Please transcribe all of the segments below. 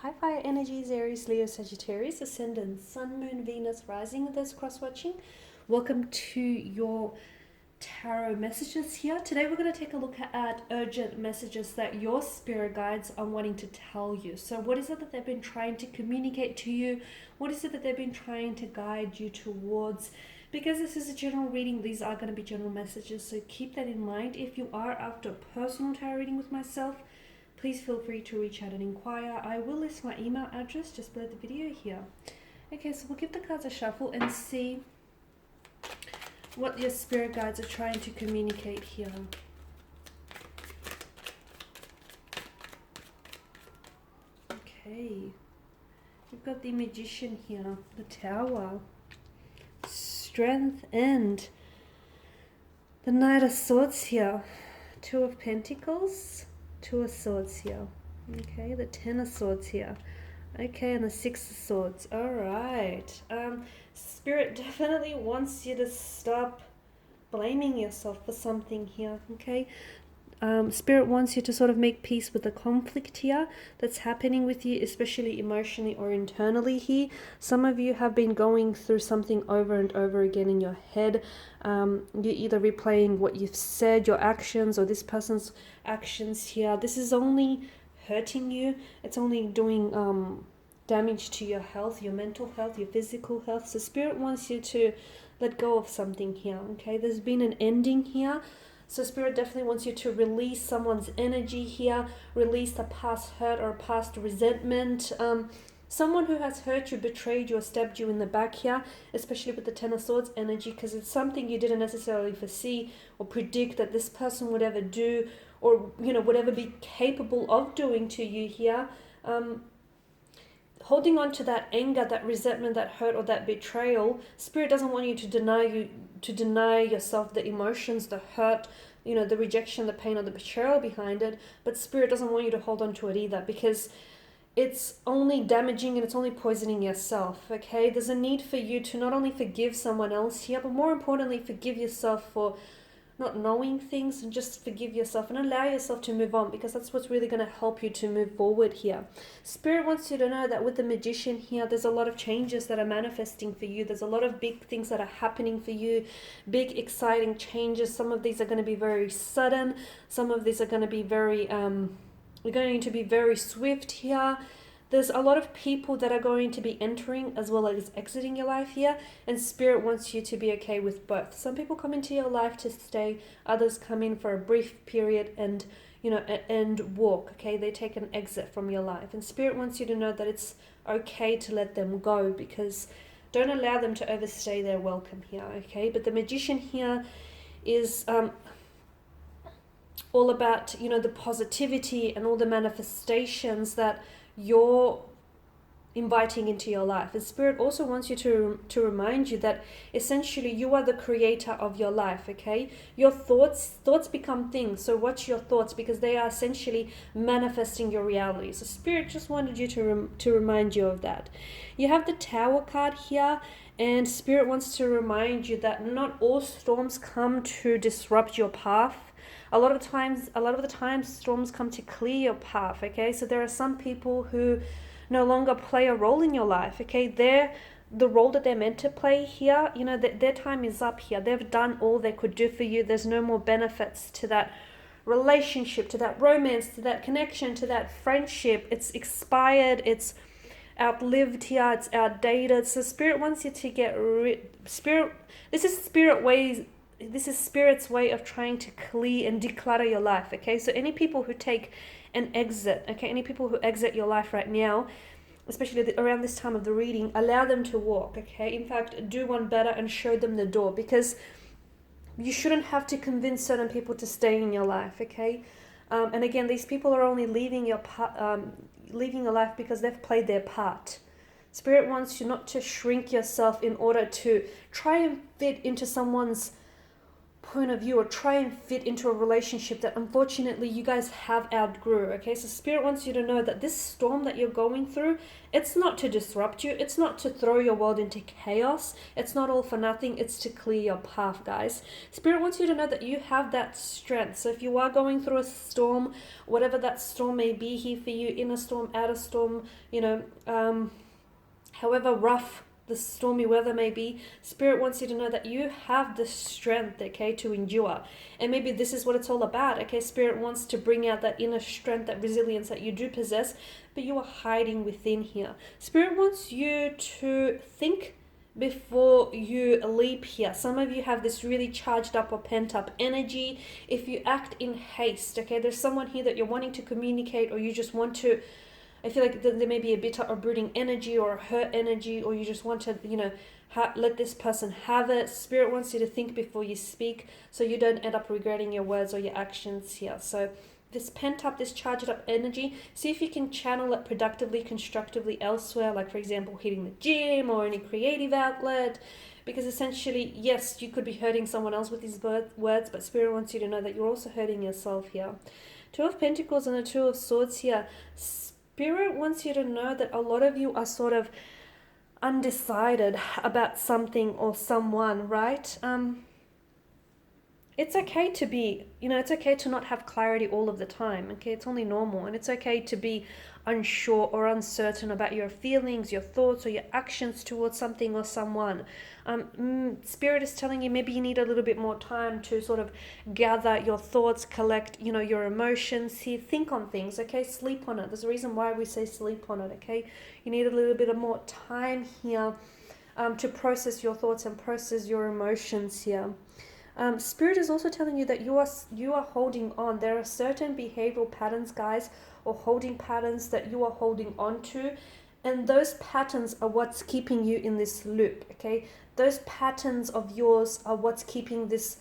Hi fire energies, Aries, Leo, Sagittarius, Ascendant, Sun, Moon, Venus, Rising of those cross-watching. Welcome to your tarot messages here. Today we're going to take a look at urgent messages that your spirit guides are wanting to tell you. So what is it that they've been trying to communicate to you? What is it that they've been trying to guide you towards? Because this is a general reading, these are going to be general messages, so keep that in mind. If you are after a personal tarot reading with myself, please feel free to reach out and inquire. I will list my email address just below the video here. Okay, so we'll give the cards a shuffle and see what your spirit guides are trying to communicate here. Okay, we've got the Magician here, the Tower, Strength, and the Knight of Swords here, Two of Pentacles, Two of Swords here. Okay, the Ten of Swords here. Okay, and the Six of Swords. All right. Spirit definitely wants you to stop blaming yourself for something here. Okay. Spirit wants you to sort of make peace with the conflict here that's happening with you, especially emotionally or internally here. Some of you have been going through something over and over again in your head. You're either replaying what you've said, your actions, or this person's actions here. This is only hurting you. It's only doing damage to your health, your mental health, your physical health. So Spirit wants you to let go of something here. Okay, there's been an ending here. So Spirit definitely wants you to release someone's energy here, release the past hurt or past resentment. Someone who has hurt you, betrayed you, or stabbed you in the back here, especially with the Ten of Swords energy, because it's something you didn't necessarily foresee or predict that this person would ever do, or would ever be capable of doing to you here. Holding on to that anger, that resentment, that hurt, or that betrayal, Spirit doesn't want you to deny yourself the emotions, the hurt, the rejection, the pain, or the betrayal behind it. But Spirit doesn't want you to hold on to it either, because it's only damaging and it's only poisoning yourself. Okay, there's a need for you to not only forgive someone else here, but more importantly, forgive yourself for not knowing things, and just forgive yourself and allow yourself to move on, because that's what's really going to help you to move forward here. Spirit wants you to know that with the Magician here, there's a lot of changes that are manifesting for you. There's a lot of big things that are happening for you, big exciting changes. Some of these are going to be very sudden. Some of these are going to be very swift here. There's a lot of people that are going to be entering as well as exiting your life here, and Spirit wants you to be okay with both. Some people come into your life to stay, others come in for a brief period and walk. Okay, they take an exit from your life, and Spirit wants you to know that it's okay to let them go, because don't allow them to overstay their welcome here. Okay, but the Magician here is all about the positivity and all the manifestations that you're inviting into your life. And Spirit also wants you to remind you that essentially you are the creator of your life. Okay, your thoughts become things. So watch your thoughts, because they are essentially manifesting your reality. So Spirit just wanted you to remind you of that. You have the Tower card here, and Spirit wants to remind you that not all storms come to disrupt your path. A lot of the times storms come to clear your path. Okay, so there are some people who no longer play a role in your life. Okay, the role that they're meant to play here, their time is up here. They've done all they could do for you. There's no more benefits to that relationship, to that romance, to that connection, to that friendship. It's expired. It's outlived here. It's outdated. So Spirit wants you to get This is Spirit's way of trying to clear and declutter your life. Okay, so any people who take an exit, any people who exit your life right now, especially around this time of the reading, allow them to walk. Okay, in fact, do one better and show them the door, because you shouldn't have to convince certain people to stay in your life. Okay, and again, these people are only leaving your life because they've played their part. Spirit wants you not to shrink yourself in order to try and fit into someone's point of view or try and fit into a relationship that unfortunately you guys have outgrew. Okay, so Spirit wants you to know that this storm that you're going through, it's not to disrupt you, it's not to throw your world into chaos, it's not all for nothing, it's to clear your path, guys. Spirit wants you to know that you have that strength. So if you are going through a storm, whatever that storm may be here for you, in a storm, out of storm, you know, however rough the stormy weather may be, Spirit wants you to know that you have the strength, okay, to endure. And maybe this is what it's all about, okay? Spirit wants to bring out that inner strength, that resilience that you do possess, but you are hiding within here. Spirit wants you to think before you leap here. Some of you have this really charged up or pent up energy. If you act in haste, okay, there's someone here that you're wanting to communicate, or you just want to, I feel like there may be a bitter or brooding energy or a hurt energy, or you just want to, you know, let this person have it. Spirit wants you to think before you speak so you don't end up regretting your words or your actions here. So this pent up, this charged up energy, see if you can channel it productively, constructively elsewhere, like for example, hitting the gym or any creative outlet. Because essentially, yes, you could be hurting someone else with these words, but Spirit wants you to know that you're also hurting yourself here. Two of Pentacles and the Two of Swords here. Spirit wants you to know that a lot of you are sort of undecided about something or someone, right? It's okay to be, you know, it's okay to not have clarity all of the time, okay? It's only normal, and it's okay to be unsure or uncertain about your feelings, your thoughts, or your actions towards something or someone. Spirit is telling you maybe you need a little bit more time to sort of gather your thoughts, collect, you know, your emotions here, think on things, okay? Sleep on it. There's a reason why we say sleep on it, okay? You need a little bit of more time here to process your thoughts and process your emotions here. Spirit is also telling you that you are holding on. There are certain behavioral patterns, guys, or holding patterns that you are holding on to, and those patterns are what's keeping you in this loop, okay? Those patterns of yours are what's keeping this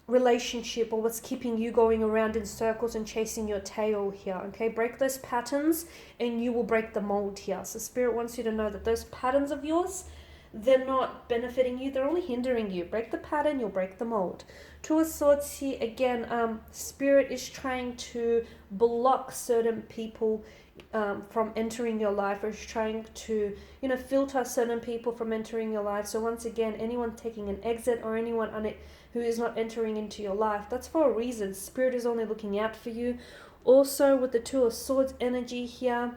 relationship, or what's keeping you going around in circles and chasing your tail here, okay? Break those patterns and you will break the mold here. So Spirit wants you to know that those patterns of yours, they're not benefiting you, they're only hindering you. Break the pattern, you'll break the mold. Two of Swords here, again, Spirit is trying to block certain people from entering your life, or is trying to, you know, filter certain people from entering your life. So once again, anyone taking an exit or anyone on it who is not entering into your life, that's for a reason. Spirit is only looking out for you. Also with the Two of Swords energy here,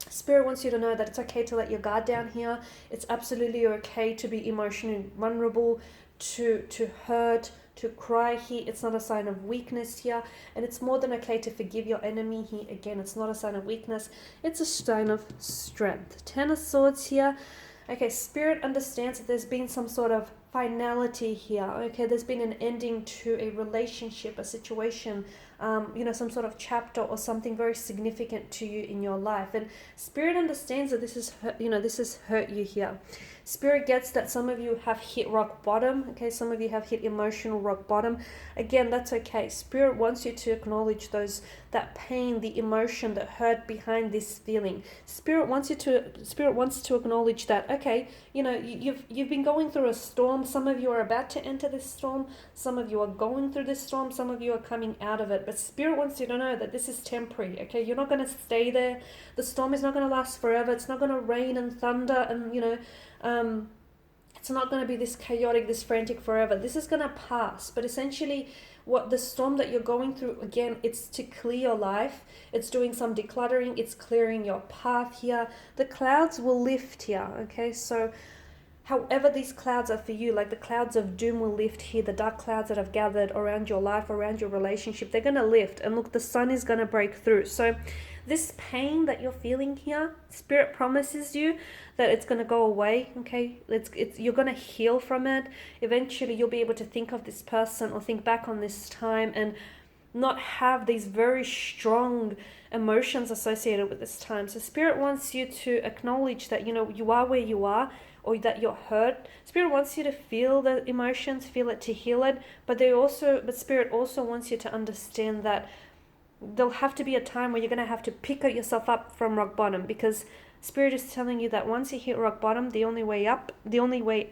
Spirit wants you to know that it's okay to let your guard down here. It's absolutely okay to be emotionally vulnerable, to hurt, to cry here. It's not a sign of weakness here. And it's more than okay to forgive your enemy here. Again, it's not a sign of weakness. It's a sign of strength. Ten of Swords here. Okay, Spirit understands that there's been some sort of finality here. Okay, there's been an ending to a relationship, a situation, you know, some sort of chapter or something very significant to you in your life. And Spirit understands that this is, you know, this has hurt you here. Spirit gets that some of you have hit rock bottom. Okay, some of you have hit emotional rock bottom. Again, that's okay. Spirit wants you to acknowledge that pain, the emotion, the hurt behind this feeling. Spirit wants to acknowledge that, okay, you know, you've been going through a storm. Some of you are about to enter this storm. Some of you are going through this storm. Some of you are coming out of it. But Spirit wants you to know that this is temporary, okay? You're not going to stay there. The storm is not going to last forever. It's not going to rain and thunder and, you know, it's not going to be this chaotic, this frantic forever. This is going to pass. But essentially, what the storm that you're going through, again, it's to clear your life. It's doing some decluttering. It's clearing your path here. The clouds will lift here, okay? So however these clouds are for you, like the clouds of doom will lift here. The dark clouds that have gathered around your life, around your relationship, they're going to lift. And look, the sun is going to break through. So this pain that you're feeling here, Spirit promises you that it's going to go away, okay? You're going to heal from it. Eventually, you'll be able to think of this person or think back on this time and not have these very strong emotions associated with this time. So Spirit wants you to acknowledge that, you know, you are where you are, or that you're hurt. Spirit wants you to feel the emotions, feel it to heal it, but Spirit also wants you to understand that there'll have to be a time where you're going to have to pick yourself up from rock bottom, because Spirit is telling you that once you hit rock bottom, the only way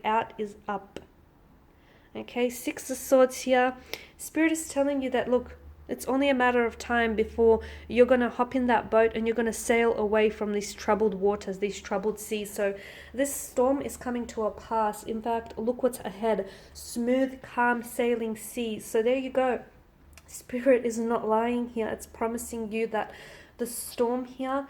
out is up. Okay, Six of Swords here. Spirit is telling you that, look, it's only a matter of time before you're going to hop in that boat and you're going to sail away from these troubled waters, these troubled seas. So this storm is coming to a pass. In fact, look what's ahead. Smooth, calm sailing seas. So there you go. Spirit is not lying here. It's promising you that the storm here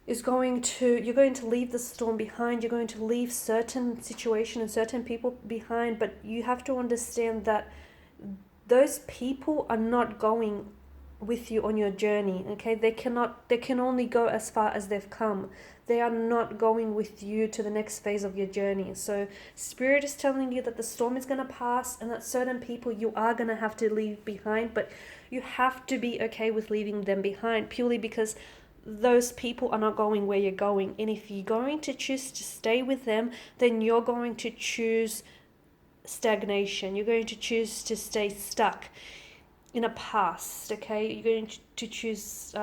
is you're going to leave the storm behind. You're going to leave certain situations and certain people behind. But you have to understand that those people are not going with you on your journey. Okay, they can only go as far as they've come. They are not going with you to the next phase of your journey. So Spirit is telling you that the storm is going to pass and that certain people you are going to have to leave behind, but you have to be okay with leaving them behind, purely because those people are not going where you're going. And if you're going to choose to stay with them, then you're going to choose stagnation. You're going to choose to stay stuck in a past. Okay, you're going to choose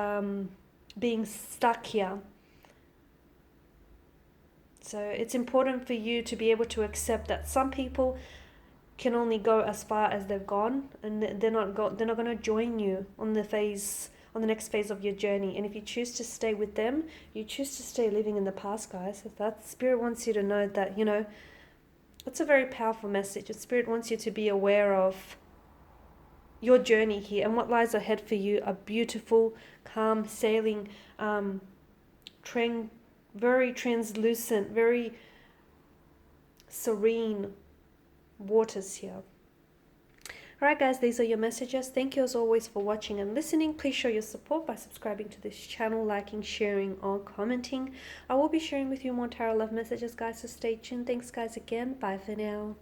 being stuck here. So it's important for you to be able to accept that some people can only go as far as they've gone, and they're not going to join you on the next phase of your journey. And if you choose to stay with them, you choose to stay living in the past, guys. If that Spirit wants you to know that, you know, it's a very powerful message. Spirit wants you to be aware of your journey here and what lies ahead for you. A beautiful, calm sailing, very translucent, very serene waters here. Alright guys, these are your messages. Thank you as always for watching and listening. Please show your support by subscribing to this channel, liking, sharing or commenting. I will be sharing with you more tarot love messages, guys, so stay tuned. Thanks guys again. Bye for now.